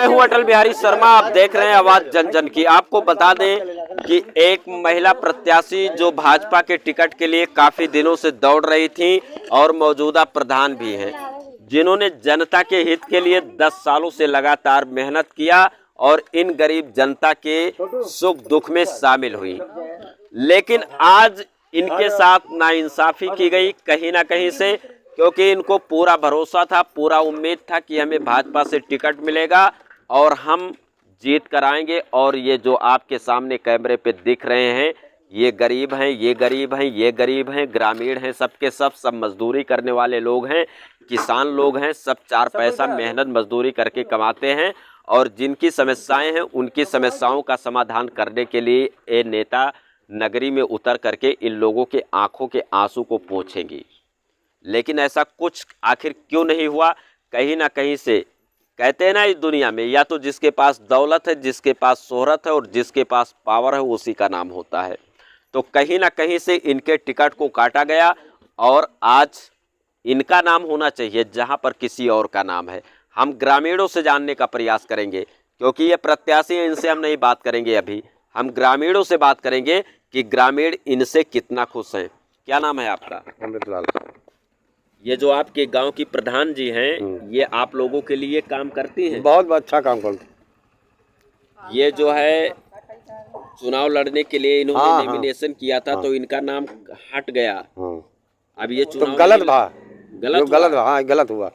हूं अटल बिहारी शर्मा, आप देख रहे हैं आवाज जन जन की। आपको बता दें कि एक महिला प्रत्याशी जो भाजपा के टिकट के लिए काफी दिनों से दौड़ रही थी और मौजूदा प्रधान भी हैं, जिन्होंने जनता के हित के लिए 10 सालों से लगातार मेहनत किया और इन गरीब जनता के सुख दुख में शामिल हुई। लेकिन आज इनके साथ नाइंसाफी की गई कहीं ना कहीं से, क्योंकि इनको पूरा भरोसा था, पूरा उम्मीद था कि हमें भाजपा से टिकट मिलेगा और हम जीत कर आएंगे। और ये जो आपके सामने कैमरे पे दिख रहे हैं, ये गरीब हैं, ये गरीब हैं, ये गरीब हैं, ग्रामीण हैं, सबके सब मजदूरी करने वाले लोग हैं, किसान लोग हैं, सब 4 पैसा मेहनत मजदूरी करके कमाते हैं और जिनकी समस्याएं हैं उनकी समस्याओं का समाधान करने के लिए ये नेता नगरी में उतर करके इन लोगों के आंखों के आंसू को पोंछेंगी। लेकिन ऐसा कुछ आखिर क्यों नहीं हुआ? कहीं ना कहीं से कहते हैं ना, इस दुनिया में या तो जिसके पास दौलत है, जिसके पास शोहरत है और जिसके पास पावर है, उसी का नाम होता है। तो कहीं ना कहीं से इनके टिकट को काटा गया और आज इनका नाम होना चाहिए जहां पर किसी और का नाम है। हम ग्रामीणों से जानने का प्रयास करेंगे, क्योंकि ये प्रत्याशी हैं, इनसे हम नहीं बात करेंगे। अभी हम ग्रामीणों से बात करेंगे कि ग्रामीण इनसे कितना खुश हैं। क्या नाम है आपका? अमृतलाल। ये जो आपके गांव की प्रधान जी हैं, ये आप लोगों के लिए काम करती हैं? बहुत अच्छा काम करती। ये जो है चुनाव लड़ने के लिए इन्होंने नॉमिनेशन किया था, तो इनका नाम हट गया। अब ये चुनाव तो गलत था, गलत हुआ।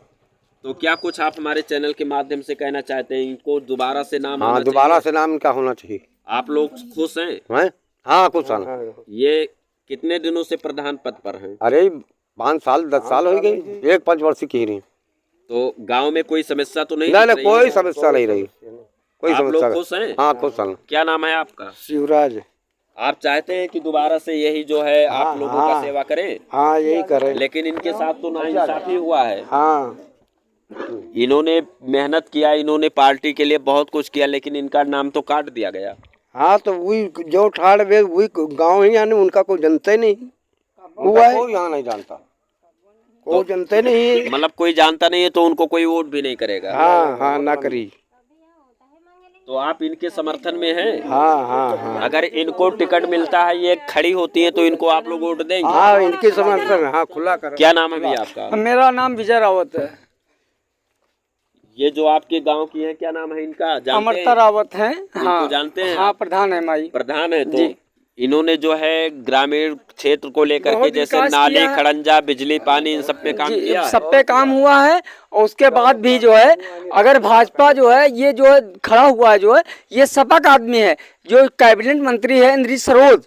तो क्या कुछ आप हमारे चैनल के माध्यम से कहना चाहते हैं? इनको दोबारा से नाम दोबारा से नाम इनका होना चाहिए। आप लोग खुश हैं? हाँ, खुश हैं। ये कितने दिनों से प्रधान पद पर हैं? अरे 5 साल 10 साल हो गई, एक 5 वर्ष की रही। तो गांव में कोई समस्या तो नहीं? नहीं, कोई समस्या नहीं रही, कोई आप लोग खुश हैं? हाँ, खुश हैं। क्या नाम है आपका? शिवराज। आप चाहते हैं कि दोबारा से यही जो है आप लोगों का सेवा करें? हाँ, यही करें। लेकिन इनके साथ तो नाइंसाफी हुआ है। हाँ, इन्होंने मेहनत किया, इन्होंने पार्टी के लिए बहुत कुछ किया, लेकिन इनका नाम तो काट दिया गया। हाँ, तो वही जो ठाड़ वे वही गाँव ही, यानी उनका कोई जनता ही नहीं हुआ है। कोई यहाँ नहीं जानता, कोई जनता ही नहीं, मतलब कोई जानता नहीं है तो उनको कोई वोट भी नहीं करेगा। हाँ, ना करी। तो आप इनके समर्थन में हैं? हाँ। अगर इनको टिकट मिलता है, ये खड़ी होती है, तो इनको आप लोग वोट देंगे? हाँ, इनके समर्थन। हाँ, खुला कर। क्या नाम है भैया आपका? मेरा नाम विजय रावत है। ये जो आपके गांव की है, क्या नाम है इनका? अमृता रावत है। हाँ, जानते हैं? हाँ, प्रधान है माई। प्रधान है। तो इन्होंने जो है ग्रामीण क्षेत्र को लेकर के जैसे नाली, खड़ंजा, बिजली, पानी, इन सब पे काम किया। सब पे काम हुआ है। और उसके बाद भी जो है, अगर भाजपा जो है ये जो है खड़ा हुआ है, जो है ये सपा का आदमी है, जो कैबिनेट मंत्री है इंद्रित सरोज,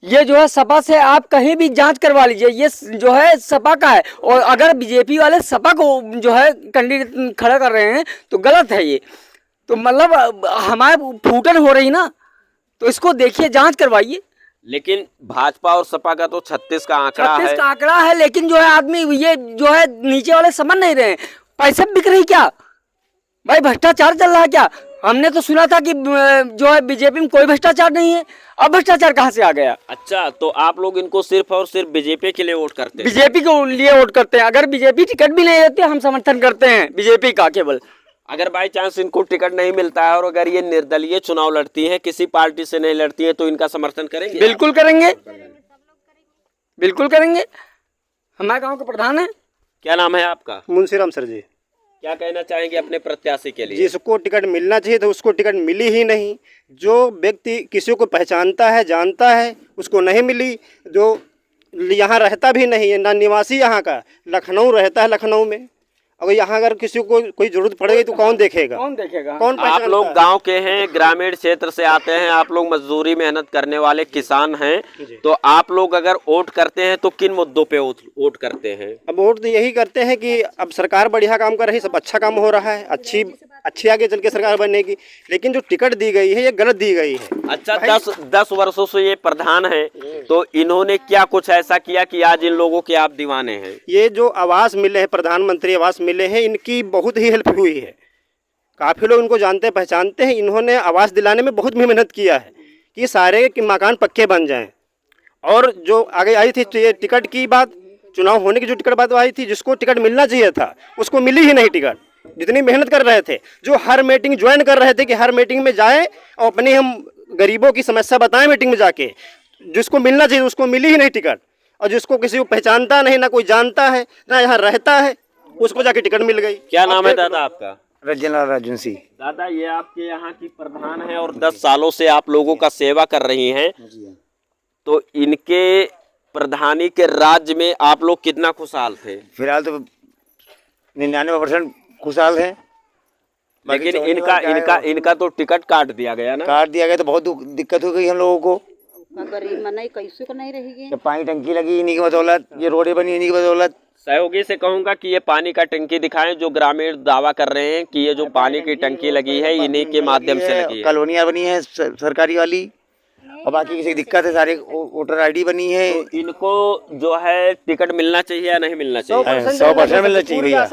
ये जो है सपा से आप कहीं भी जांच करवा लीजिए, ये जो है सपा का है। और अगर बीजेपी वाले सपा को जो है कैंडिडेट खड़ा कर रहे हैं तो गलत है ये। तो मतलब हमारे फूटन हो रही ना, तो इसको देखिए, जांच करवाइए। लेकिन भाजपा और सपा का तो 36 का आंकड़ा है। 36 का आंकड़ा है, लेकिन जो है आदमी ये जो है नीचे वाले समझ नहीं रहे हैं। पैसे बिक रही क्या भाई? भ्रष्टाचार चल रहा है क्या? हमने तो सुना था कि जो है बीजेपी में कोई भ्रष्टाचार नहीं है। अब भ्रष्टाचार कहाँ से आ गया? अच्छा, तो आप लोग इनको सिर्फ और सिर्फ बीजेपी के लिए वोट करते हैं? बीजेपी के लिए वोट करते हैं। अगर बीजेपी टिकट भी नहीं देती, हम समर्थन करते हैं बीजेपी का केवल। अगर बाई चांस इनको टिकट नहीं मिलता है और अगर ये निर्दलीय चुनाव लड़ती हैं, किसी पार्टी से नहीं लड़ती है, तो इनका समर्थन करेंगे? बिल्कुल करेंगे, बिल्कुल करेंगे। हमारे गांव के प्रधान है। क्या नाम है आपका? मुंशीराम सर जी। क्या कहना चाहेंगे अपने प्रत्याशी के लिए? जिसको टिकट मिलना चाहिए तो उसको टिकट मिली ही नहीं। जो व्यक्ति किसी को पहचानता है, जानता है, उसको नहीं मिली। जो यहाँ रहता भी नहीं है, ना निवासी यहाँ का, लखनऊ रहता है, लखनऊ में। अगर यहाँ अगर किसी को कोई जरूरत पड़ेगी तो कौन देखेगा? कौन देखेगा? कौन? आप लोग गांव के हैं, ग्रामीण क्षेत्र से आते हैं, आप लोग मजदूरी मेहनत करने वाले किसान हैं, तो आप लोग अगर वोट करते हैं तो किन मुद्दों पे वोट करते हैं? अब वोट तो यही करते हैं कि अब सरकार बढ़िया काम कर रही है, सब अच्छा काम हो रहा है, अच्छी आगे चल के सरकार बनेगी। लेकिन जो टिकट दी गई है ये गलत दी गई है। अच्छा, 10 वर्षों से ये प्रधान है, तो इन्होंने क्या कुछ ऐसा किया कि आज इन लोगों के आप दीवाने हैं? ये जो आवास मिले हैं, प्रधानमंत्री आवास मिले हैं, इनकी बहुत ही हेल्प हुई है। काफ़ी लोग इनको जानते पहचानते हैं। इन्होंने आवास दिलाने में बहुत मेहनत किया है कि सारे के मकान पक्के बन जाएं। और जो आगे आई थी ये टिकट की बात, चुनाव होने की जो टिकट बात आई थी, जिसको टिकट मिलना चाहिए था उसको मिली ही नहीं टिकट। जितनी मेहनत कर रहे थे, जो हर मीटिंग ज्वाइन कर रहे थे कि हर मीटिंग में जाएं और अपनी हम गरीबों की समस्या बताएं मीटिंग में जाके, जिसको मिलना चाहिए उसको मिली ही नहीं टिकट, और जिसको किसी को पहचानता नहीं, ना कोई जानता है, ना यहाँ रहता है, उसको जाके टिकट मिल गई। क्या नाम है दादा आपका? रजनलाल राजवंशी। दादा ये आपके यहाँ की प्रधान है और 10 सालों से आप लोगों का सेवा कर रही हैं, तो इनके प्रधानी के राज्य में आप लोग कितना खुशहाल थे? फिलहाल तो 99% खुशहाल है, लेकिन इनका तो टिकट काट दिया गया ना? काट दिया गया तो बहुत दिक्कत हो गई हम लोगों को। गरीब मनाई कैसे को नहीं रहेगी। पानी टंकी लगी इन्हीं की बदौलत, ये रोडें बनी इन्हीं की बदौलत। सहयोगी से कहूंगा कि ये पानी का टंकी दिखाएं, जो ग्रामीण दावा कर रहे हैं कि ये जो पानी की टंकी लगी है इन्हीं के माध्यम से लगी है। कॉलोनियाँ बनी है सरकारी वाली, और बाकी किसी की दिक्कत है, सारे वोटर ID बनी है। तो इनको जो है टिकट मिलना चाहिए या नहीं मिलना चाहिए? 100% मिलना चाहिए भैया।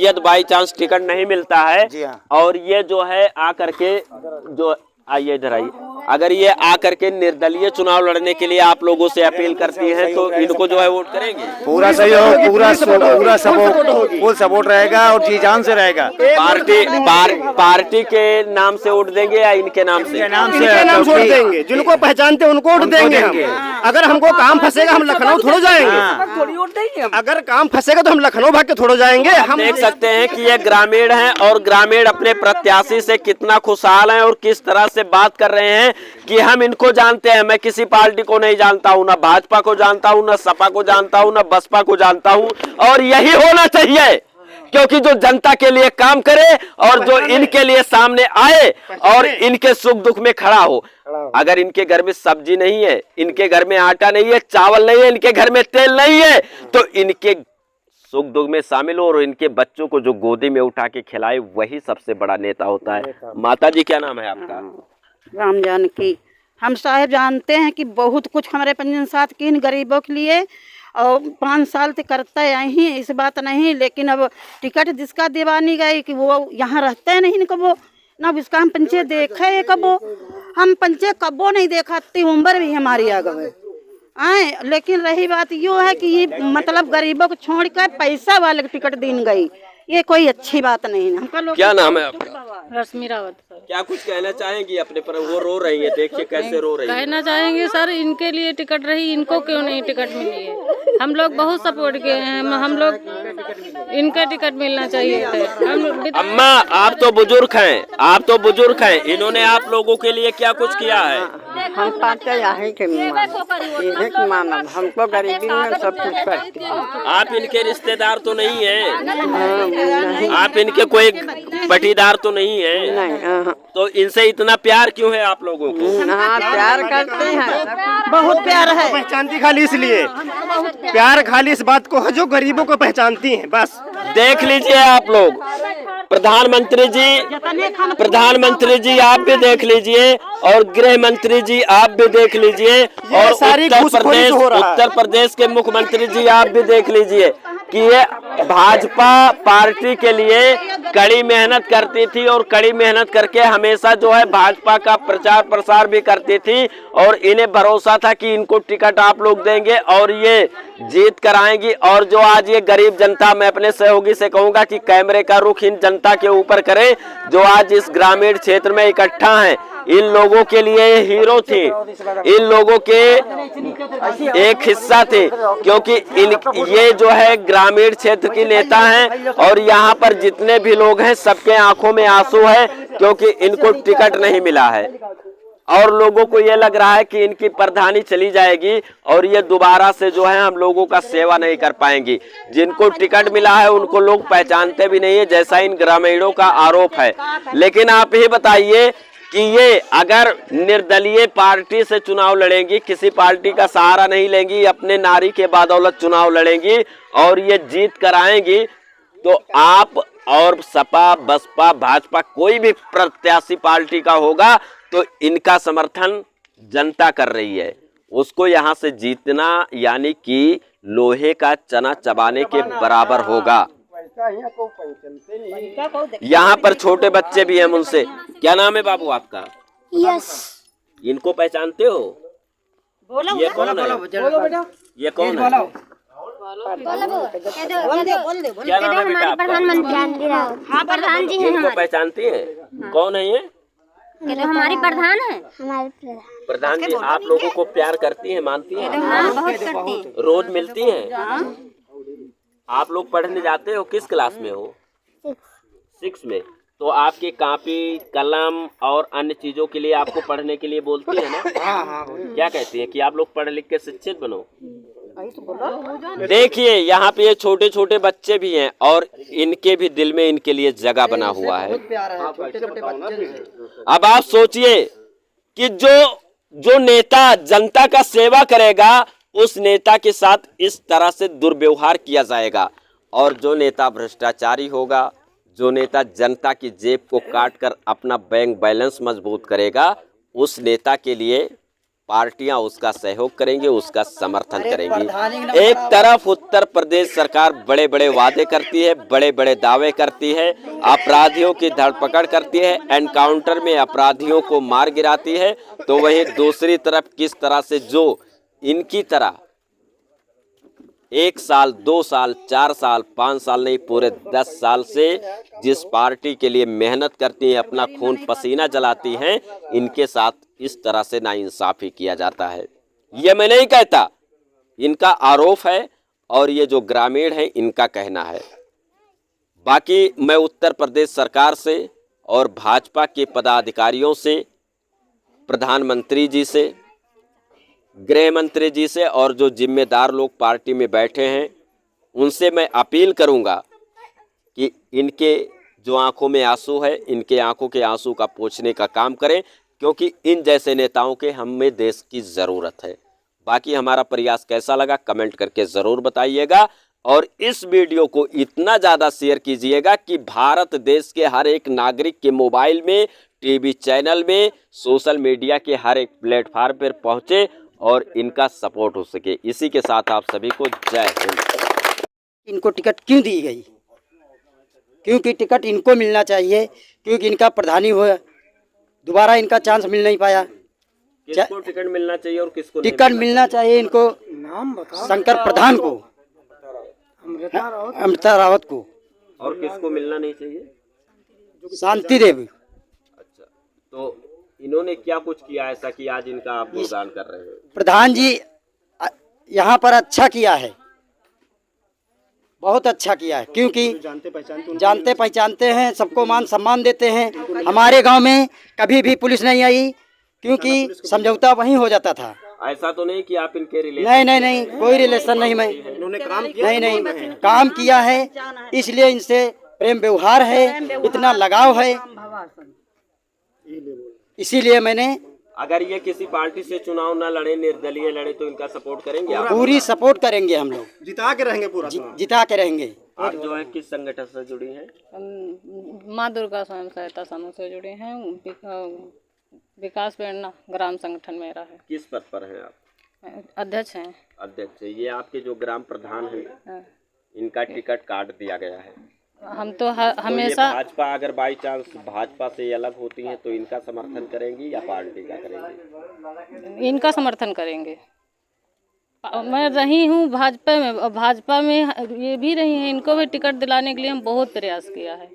यदि बाई चांस टिकट नहीं मिलता है जी हाँ। और ये जो है आकर के जो आइए इधर आइए, अगर ये आकर के निर्दलीय चुनाव लड़ने के लिए आप लोगों से अपील करती हैं तो इनको जो है वोट करेंगे? पूरा सहयोग, पूरा सपोर्ट, फुल सपोर्ट रहेगा और जी जान से रहेगा। पार्टी के नाम से वोट देंगे या इनके नाम से? इनके नाम से वोट देंगे, जिनको पहचानते उनको वोट देंगे हम। अगर हमको काम फंसेगा हम लखनऊ थोड़ा जाएंगे, अगर काम फंसेगा तो हम लखनऊ भाग के थोड़ा जाएंगे। हम देख सकते हैं कि ये ग्रामीण हैं और ग्रामीण अपने प्रत्याशी से कितना खुशहाल हैं और किस तरह से बात कर रहे हैं कि हम इनको जानते हैं। मैं किसी पार्टी को नहीं जानता हूं, ना भाजपा को जानता हूं, ना सपा को जानता हूं, ना बसपा को जानता हूं, और यही होना चाहिए, क्योंकि जो जनता के लिए काम करे और जो इनके लिए सामने आए और इनके सुख दुख में खड़ा हो। अगर इनके घर में सब्जी नहीं है, इनके घर में आटा नहीं है, चावल नहीं है, इनके घर में तेल नहीं है, तो इनके सुख दुख में शामिल हो और इनके बच्चों को जो गोदी में उठा के खिलाए, वही सबसे बड़ा नेता होता है। माता जी क्या नाम है आपका? राम जानकी। हम साहब जानते हैं कि बहुत कुछ हमारे पंजन साथ की इन गरीबों के लिए, और 5 साल से करते आए हैं, इस बात नहीं, लेकिन अब टिकट जिसका दीवानी गई कि वो यहाँ रहते नहीं न कबो, ना उसका हम पंचे देखे कबो, हम पंचे कबो नहीं देखा, इतनी उम्र भी हमारी आ गए आए। लेकिन रही बात यो है कि ये मतलब गरीबों को छोड़ कर पैसा वाले को टिकट दिन गई, ये कोई अच्छी बात नहीं है। हमका लोग क्या नाम है आपका? रश्मि रावत। क्या कुछ कहना चाहेंगी अपने पर? वो रो रही है, देखिए कैसे रो रही है। कहना चाहेंगे सर, इनके लिए टिकट रही, इनको क्यों नहीं टिकट मिली है? हम लोग बहुत सपोर्ट किए हैं, हम लोग इनका टिकट मिलना चाहिए थे। अम्मा आप तो बुजुर्ग हैं, आप तो बुजुर्ग हैं, इन्होंने आप लोगों के लिए क्या कुछ किया है? हम पाते मानव, हमको गरीबी में सब कुछ करते हैं। आप इनके रिश्तेदार तो नहीं हैं? आप इनके कोई पटीदार तो नहीं है? नहीं, तो इनसे इतना प्यार क्यों है आप लोगों को? हाँ प्यार करते हैं, बहुत प्यार है। पहचानती खाली इसलिए, प्यार खाली इस बात को है जो गरीबों को पहचानती हैं, बस। देख लीजिए आप लोग, प्रधानमंत्री जी आप भी देख लीजिए और गृह मंत्री जी आप भी देख लीजिए और उत्तर प्रदेश के मुख्यमंत्री जी आप भी देख लीजिए कि ये भाजपा पार्टी के लिए कड़ी मेहनत करती थी और कड़ी मेहनत करके हमेशा जो है भाजपा का प्रचार प्रसार भी करती थी और इन्हें भरोसा था कि इनको टिकट आप लोग देंगे और ये जीत कर आएंगी। और जो आज ये गरीब जनता, मैं अपने सहयोगी से कहूंगा कि कैमरे का रुख इन जनता के ऊपर करें जो आज इस ग्रामीण क्षेत्र में इकट्ठा हैं। इन लोगों के लिए हीरो थी, इन लोगों के एक हिस्सा थे, क्योंकि ये जो है ग्रामीण क्षेत्र की नेता हैं और यहाँ पर जितने भी लोग हैं सबके आंखों में आंसू है, क्योंकि इनको टिकट नहीं मिला है और लोगों को ये लग रहा है कि इनकी प्रधानी चली जाएगी और ये दोबारा से जो है हम लोगों का सेवा नहीं कर पाएंगी। जिनको टिकट मिला है उनको लोग पहचानते भी नहीं है, जैसा इन ग्रामीणों का आरोप है। लेकिन आप ही बताइए कि ये अगर निर्दलीय पार्टी से चुनाव लड़ेंगी, किसी पार्टी का सहारा नहीं लेंगी, अपने नारी के बदौलत चुनाव लड़ेंगी और ये जीत कर आएंगी, तो आप और सपा बसपा भाजपा कोई भी प्रत्याशी पार्टी का होगा तो इनका समर्थन जनता कर रही है। उसको यहाँ से जीतना यानी कि लोहे का चना चबाने के बराबर होगा। यहाँ पर छोटे बच्चे भी हैं उनसे। क्या नाम है बाबू आपका? यस। इनको पहचानते हो? ये कौन है? ये कौन है? क्या नाम है बेटा आपका? हाँ प्रधान जी हैं इनको हमारे। पहचानती हैं? कौन है ये? कहते हमारी प्रधान है। प्रधान जी आप लोगों को प्यार करती हैं, मानती हैं? हाँ बहुत करती हैं। रोज मिलती हैं? आप लोग पढ़ने जाते हो, किस क्लास में हो? 6 में। तो आपकी कॉपी कलम और अन्य चीजों के लिए आपको पढ़ने के लिए बोलती है ना? क्या कहती है कि आप लोग पढ़ लिख के शिक्षित बनो? देखिए यहाँ पे ये छोटे छोटे बच्चे भी हैं और इनके भी दिल में इनके लिए जगह बना हुआ है। अब आप सोचिए कि जो नेता जनता का सेवा करेगा उस नेता के साथ इस तरह से दुर्व्यवहार किया जाएगा, और जो नेता भ्रष्टाचारी होगा, जो नेता जनता की जेब को काट कर अपना बैंक बैलेंस मजबूत करेगा, उस नेता के लिए पार्टियां उसका सहयोग करेंगी, उसका समर्थन करेंगी। एक तरफ उत्तर प्रदेश सरकार बड़े बड़े वादे करती है, बड़े बड़े दावे करती है, अपराधियों की धरपकड़ करती है, एनकाउंटर में अपराधियों को मार गिराती है, तो वहीं दूसरी तरफ किस तरह से जो इनकी तरह 1 साल 2 साल 4 साल 5 साल नहीं पूरे 10 साल से जिस पार्टी के लिए मेहनत करती हैं, अपना खून पसीना जलाती हैं, इनके साथ इस तरह से नाइंसाफी किया जाता है। ये मैं नहीं कहता, इनका आरोप है और ये जो ग्रामीण हैं इनका कहना है। बाकी मैं उत्तर प्रदेश सरकार से और भाजपा के पदाधिकारियों से, प्रधानमंत्री जी से, गृह मंत्री जी से और जो जिम्मेदार लोग पार्टी में बैठे हैं उनसे मैं अपील करूंगा कि इनके जो आंखों में आंसू है, इनके आंखों के आंसू का पोंछने का काम करें, क्योंकि इन जैसे नेताओं के हमें देश की ज़रूरत है। बाकी हमारा प्रयास कैसा लगा कमेंट करके ज़रूर बताइएगा, और इस वीडियो को इतना ज़्यादा शेयर कीजिएगा कि भारत देश के हर एक नागरिक के मोबाइल में, टीवी चैनल में, सोशल मीडिया के हर एक प्लेटफार्म पर पहुँचे और इनका सपोर्ट हो सके। इसी के साथ आप सभी को जय हिंद। इनको टिकट क्यों दी गई? क्योंकि टिकट इनको मिलना चाहिए, क्योंकि इनका प्रधानी हुआ, दोबारा इनका चांस मिल नहीं पाया। किसको टिकट मिलना चाहिए और किसको नहीं टिकट मिलना चाहिए इनको, शंकर प्रधान को, अमृता रावत को, और किसको मिलना नहीं चाहिए? शांति देवी। अच्छा, तो इन्होंने क्या कुछ किया ऐसा कि आज इनका आप गुणगान कर रहे हैं? प्रधान जी यहाँ पर अच्छा किया है, बहुत अच्छा किया है, क्योंकि जानते पहचानते हैं, सबको मान सम्मान देते हैं। हमारे गांव में कभी भी पुलिस नहीं आई, क्योंकि समझौता वहीं हो जाता था। ऐसा तो नहीं कि आप इनके रिलेशन? नहीं, कोई रिलेशन नहीं। मैं इन्होंने काम किया, नहीं काम किया है, इसलिए इनसे प्रेम व्यवहार है, इतना लगाव है, इसीलिए मैंने। अगर ये किसी पार्टी से चुनाव न लड़े, निर्दलीय लड़े, तो इनका सपोर्ट करेंगे आप? पूरी सपोर्ट करेंगे हम लोग, जिता के रहेंगे पूरा। जिता के रहेंगे। आप जो है किस संगठन से जुड़ी हैं? माँ दुर्गा स्वयं सहायता समूह से जुड़े हैं। विकास प्रेरणा ग्राम संगठन मेरा है। किस पद पर हैं आप? अध्यक्ष हैं। अध्यक्ष है। ये आपके जो ग्राम प्रधान हैं, हाँ। इनका टिकट काट दिया गया है। हम तो तो हमेशा ये भाजपा अगर बाई चांस भाजपा से अलग होती हैं तो इनका समर्थन करेंगी या पार्टी का करेंगी? इनका समर्थन करेंगे। मैं रही हूँ भाजपा में, और भाजपा में ये भी रही हैं। इनको भी टिकट दिलाने के लिए हम बहुत प्रयास किया है,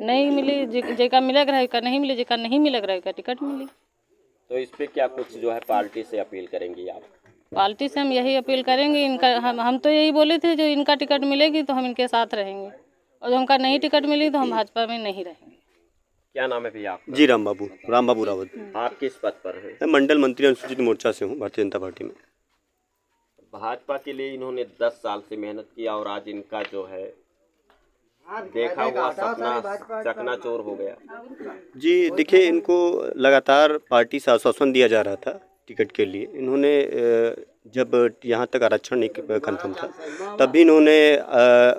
नहीं मिली। जेका मिलेगा रहेगा, नहीं मिले, जेका नहीं मिलेगा रहेगा, टिकट मिली। तो इस पे क्या कुछ जो है पार्टी से अपील करेंगी आप? पार्टी से हम यही अपील करेंगे। इनका हम तो यही बोले थे, जो इनका टिकट मिलेगी तो हम इनके साथ रहेंगे, और जो हमका नहीं टिकट मिली तो हम भाजपा में नहीं रहेंगे। क्या नाम है भैया आपका? जी राम बाबू रावत। आप किस पद पर हैं? मैं मंडल मंत्री अनुसूचित मोर्चा से हूँ, भारतीय जनता पार्टी में। भाजपा के लिए इन्होंने 10 साल से मेहनत किया और आज इनका जो है देखा हुआ सपना चकनाचूर हो गया। जी देखिए, इनको लगातार पार्टी से आश्वासन दिया जा रहा था टिकट के लिए। इन्होंने जब यहाँ तक आरक्षण नहीं कन्फर्म था तब भी इन्होंने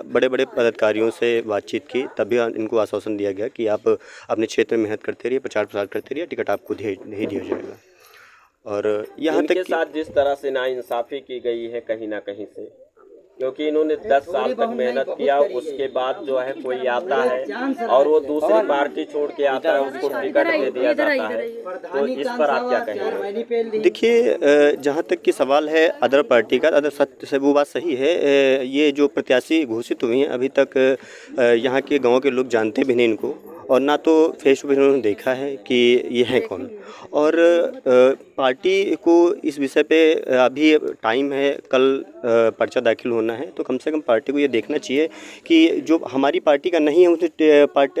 बड़े बड़े पदाधिकारियों से बातचीत की, तभी इनको आश्वासन दिया गया कि आप अपने क्षेत्र में मेहनत करते रहिए, प्रचार प्रसार करते रहिए, टिकट आपको नहीं दिया जाएगा। और यहाँ तक साथ जिस तरह से नाइंसाफ़ी की गई है कहीं ना कहीं से, क्योंकि इन्होंने 10 साल तक मेहनत किया, उसके बाद जो है कोई आता है और वो दूसरी पार्टी छोड़ के आता है, उसको टिकट दे दिया जाता है। तो इस पर आप क्या कहेंगे? देखिए, जहाँ तक कि सवाल है अदर पार्टी का, अदर सत्य से वो बात सही है। ये जो प्रत्याशी घोषित हुए हैं अभी तक यहाँ के गांव के लोग जानते भी नहीं इनको, और ना तो फेस टू फेस उन्होंने देखा है कि ये है कौन। और पार्टी को इस विषय पे अभी टाइम है, कल पर्चा दाखिल होना है, तो कम से कम पार्टी को ये देखना चाहिए कि जो हमारी पार्टी का नहीं है उसे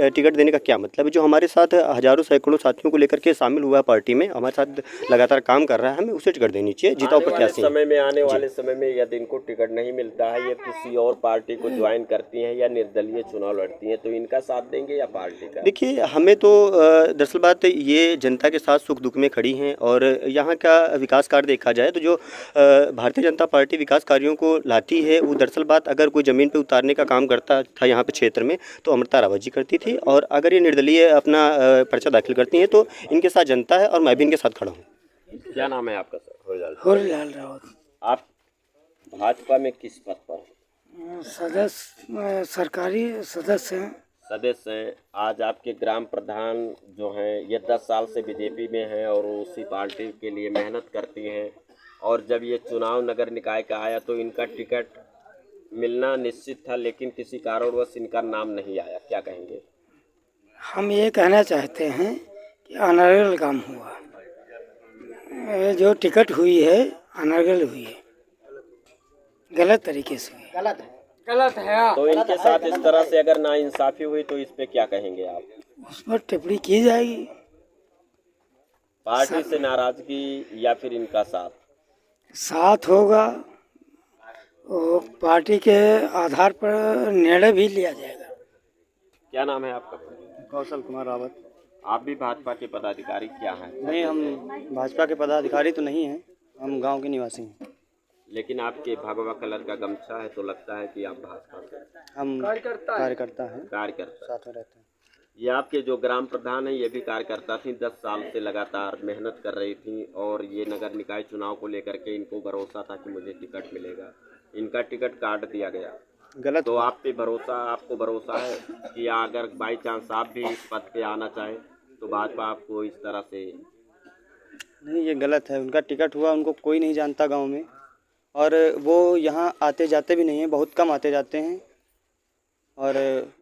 टिकट देने का क्या मतलब है। जो हमारे साथ हज़ारों सैकड़ों साथियों को लेकर के शामिल हुआ है पार्टी में, हमारे साथ लगातार काम कर रहा है, हमें उसे टिकट देनी चाहिए। जीता प्रत्याशी आने वाले समय में यदि इनको टिकट नहीं मिलता है, ये किसी और पार्टी को ज्वाइन करती हैं या निर्दलीय चुनाव लड़ती हैं, तो इनका साथ देंगे या पार्टी का? देखिए, हमें तो दरअसल बात ये जनता के साथ सुख दुख में खड़ी हैं, और यहाँ का विकास कार्य देखा जाए तो जो भारतीय जनता पार्टी विकास कार्यों को लाती है, वो दरअसल बात अगर कोई ज़मीन पे उतारने का काम करता था यहाँ पे क्षेत्र में तो अमृता रावत जी करती थी, और अगर ये निर्दलीय अपना पर्चा दाखिल करती हैं तो इनके साथ जनता है और मैं भी इनके साथ खड़ा हूँ। क्या नाम है आपका सर? होरीलाल रावत। आप भाजपा में किस पद पर? सदस्य, सरकारी सदस्य हैं। सदस्य हैं। आज आपके ग्राम प्रधान जो हैं ये 10 साल से बीजेपी में हैं और उसी पार्टी के लिए मेहनत करती हैं, और जब ये चुनाव नगर निकाय का आया तो इनका टिकट मिलना निश्चित था, लेकिन किसी कारणवश इनका नाम नहीं आया। क्या कहेंगे? हम ये कहना चाहते हैं कि अनर्गल काम हुआ, जो टिकट हुई है अनर्गल हुई है, गलत तरीके से हुई। गलत है। तो इनके साथ इस तरह से अगर नाइंसाफी हुई तो इस पे क्या कहेंगे आप? उस पर टिप्पणी की जाएगी। पार्टी से नाराजगी या फिर इनका साथ होगा, और पार्टी के आधार पर निर्णय भी लिया जाएगा। क्या नाम है आपका? कौशल कुमार रावत। आप भी भाजपा के पदाधिकारी क्या हैं? नहीं, हम भाजपा के पदाधिकारी तो नहीं हैं, हम गांव के निवासी हैं। लेकिन आपके भगवा कलर का गमछा है तो लगता है कि आप भाजपा से। हम कार्यकर्ता हैं, कार्यकर्ता साथ में रहते हैं। ये आपके जो ग्राम प्रधान हैं ये भी कार्यकर्ता थी, 10 साल से लगातार मेहनत कर रही थी, और ये नगर निकाय चुनाव को लेकर के इनको भरोसा था कि मुझे टिकट मिलेगा, इनका टिकट काट दिया गया। गलत। तो आप पे भरोसा, आपको भरोसा है कि अगर बाई चांस आप भी इस पद पे आना चाहें तो भाजपा आपको इस तरह से? नहीं, ये गलत है। उनका टिकट हुआ, उनको कोई नहीं जानता गांव में, और वो यहाँ आते जाते भी नहीं हैं, बहुत कम आते जाते हैं, और